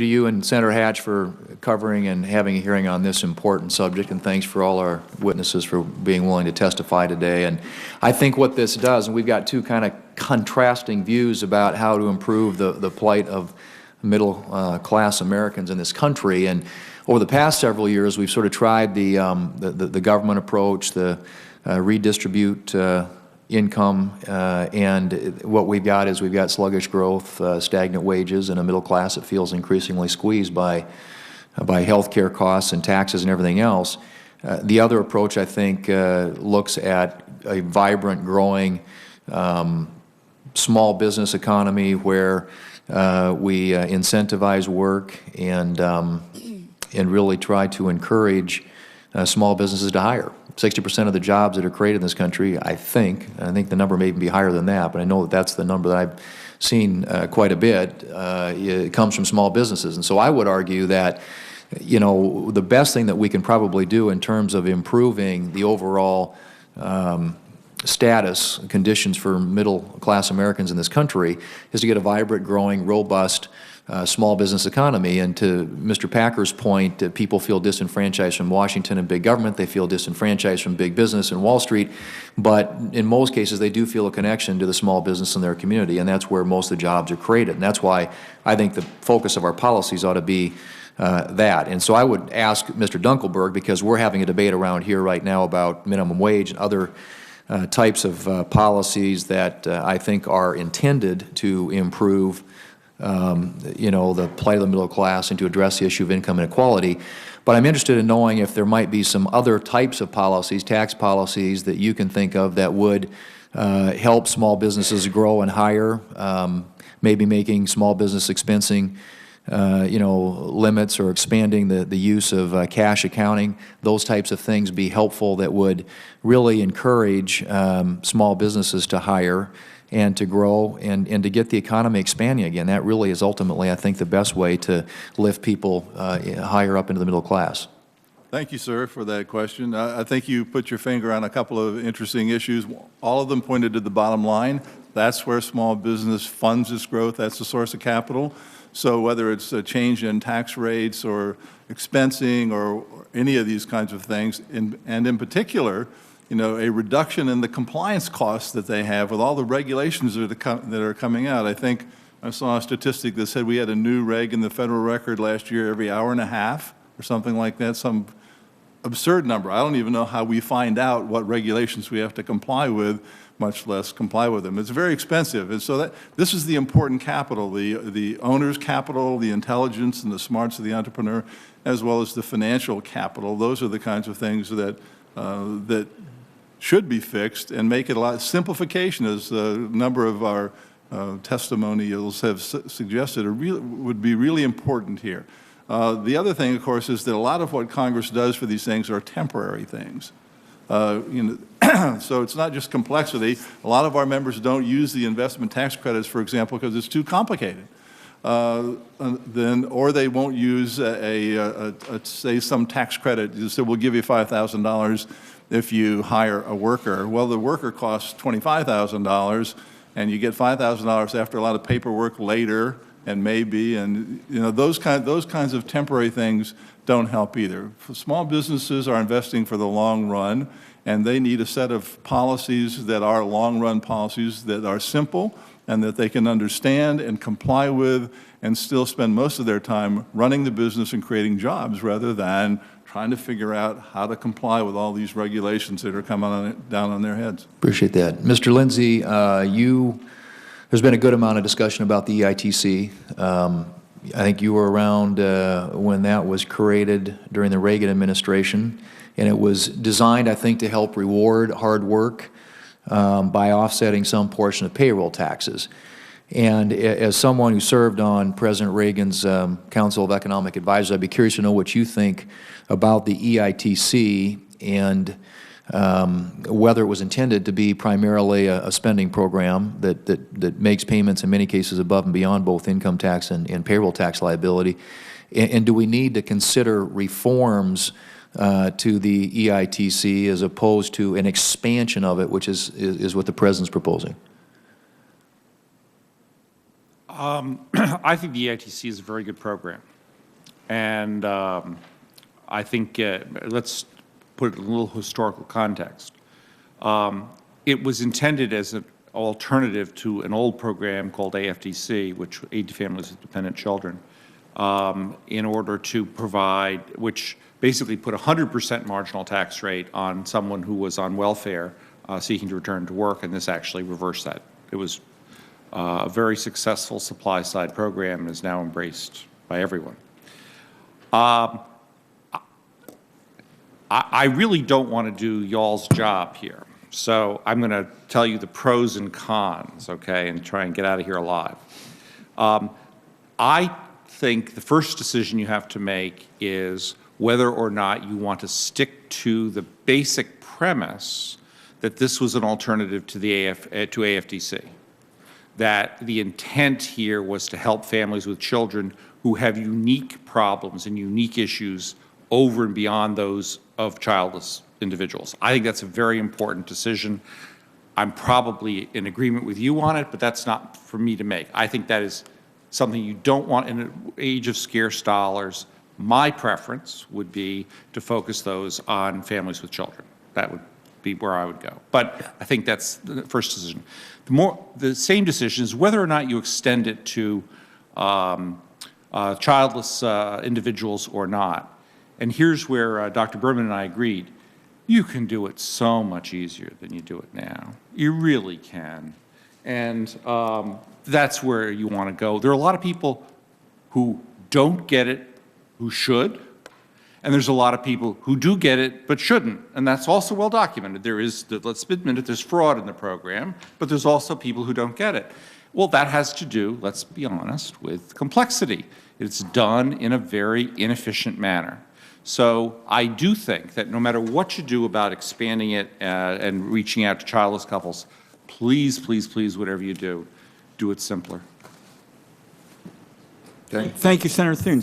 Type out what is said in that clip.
To you and Senator Hatch for covering and having a hearing on this important subject, and thanks for all our witnesses for being willing to testify today. And I think what this does, and we've got two kind of contrasting views about how to improve the plight of middle class Americans in this country. And over the past several years, we've sort of tried the government approach, the redistribute income, and what we've got is we've got sluggish growth, stagnant wages, and a middle class that feels increasingly squeezed by health care costs and taxes and everything else. The other approach, I think, looks at a vibrant, growing small business economy where we incentivize work and really try to encourage small businesses to hire. 60% of the jobs that are created in this country, I think the number may even be higher than that, but I know that that's the number that I've seen quite a bit, it comes from small businesses. And so I would argue that, you know, the best thing that we can probably do in terms of improving the overall status, conditions for middle-class Americans in this country is to get a vibrant, growing, robust small business economy. And to Mr. Packer's point, people feel disenfranchised from Washington and big government. They feel disenfranchised from big business and Wall Street. But in most cases, they do feel a connection to the small business in their community, and that's where most of the jobs are created. And that's why I think the focus of our policies ought to be that. And so I would ask Mr. Dunkelberg, because we're having a debate around here right now about minimum wage and other types of policies that I think are intended to improve you know, the plight of the middle class and to address the issue of income inequality. But I'm interested in knowing if there might be some other types of policies, tax policies, that you can think of that would help small businesses grow and hire, maybe making small business expensing you know, limits or expanding the use of cash accounting, those types of things be helpful that would really encourage small businesses to hire and to grow and to get the economy expanding again. That really is ultimately, I think, the best way to lift people higher up into the middle class. Thank you, sir, for that question. I think you put your finger on a couple of interesting issues. All of them pointed to the bottom line. That's where small business funds its growth. That's the source of capital. So whether it's a change in tax rates or expensing or any of these kinds of things, and in particular, you know, a reduction in the compliance costs that they have with all the regulations that are coming out. I think I saw a statistic that said we had a new reg in the federal record last year every hour and a half or something like that, some absurd number. I don't even know how we find out what regulations we have to comply with, much less comply with them. It's very expensive. And so this is the important capital, the owner's capital, the intelligence and the smarts of the entrepreneur, as well as the financial capital. Those are the kinds of things that should be fixed and make it a lot. Simplification, as a number of our testimonials have suggested, would be really important here. The other thing, of course, is that a lot of what Congress does for these things are temporary things. You know, so it's not just complexity. A lot of our members don't use the investment tax credits, for example, because it's too complicated. Or they won't use say some tax credit. You say, we'll give you $5,000 if you hire a worker. Well, the worker costs $25,000, and you get $5,000 after a lot of paperwork later, and maybe, and you know, those kinds of temporary things don't help either. Small businesses are investing for the long run, and they need a set of policies that are long-run policies that are simple and that they can understand and comply with and still spend most of their time running the business and creating jobs rather than trying to figure out how to comply with all these regulations that are coming down on their heads. Appreciate that. Mr. Lindsay, there's been a good amount of discussion about the EITC. I think you were around when that was created during the Reagan administration, and it was designed, I think, to help reward hard work by offsetting some portion of payroll taxes. And as someone who served on President Reagan's Council of Economic Advisors, I'd be curious to know what you think about the EITC and whether it was intended to be primarily a spending program that makes payments in many cases above and beyond both income tax and payroll tax liability. And do we need to consider reforms to the EITC as opposed to an expansion of it, which is what the President's proposing? I think the EITC is a very good program. And I think, let's put it in a little historical context. It was intended as an alternative to an old program called AFDC, which Aid to Families with Dependent Children, in order to provide, which basically put a 100% marginal tax rate on someone who was on welfare seeking to return to work, and this actually reversed that. It was a very successful supply-side program and is now embraced by everyone. I really don't want to do y'all's job here, so I'm going to tell you the pros and cons, okay, and try and get out of here alive. I think the first decision you have to make is whether or not you want to stick to the basic premise that this was an alternative to the AFDC, that the intent here was to help families with children who have unique problems and unique issues over and beyond those of childless individuals. I think that's a very important decision. I'm probably in agreement with you on it, but that's not for me to make. I think that is something you don't want in an age of scarce dollars. My preference would be to focus those on families with children. That would be where I would go. But I think that's the first decision. The same decision is whether or not you extend it to childless individuals or not. And here's where Dr. Berman and I agreed. You can do it so much easier than you do it now. You really can. And that's where you want to go. There are a lot of people who don't get it who should, and there's a lot of people who do get it but shouldn't, and that's also well documented. There is, let's admit it, there's fraud in the program, but there's also people who don't get it. Well, that has to do, let's be honest, with complexity. It's done in a very inefficient manner. So I do think that no matter what you do about expanding it and reaching out to childless couples, please, please, please, whatever you do, do it simpler. Okay. Thank you, Senator Thune.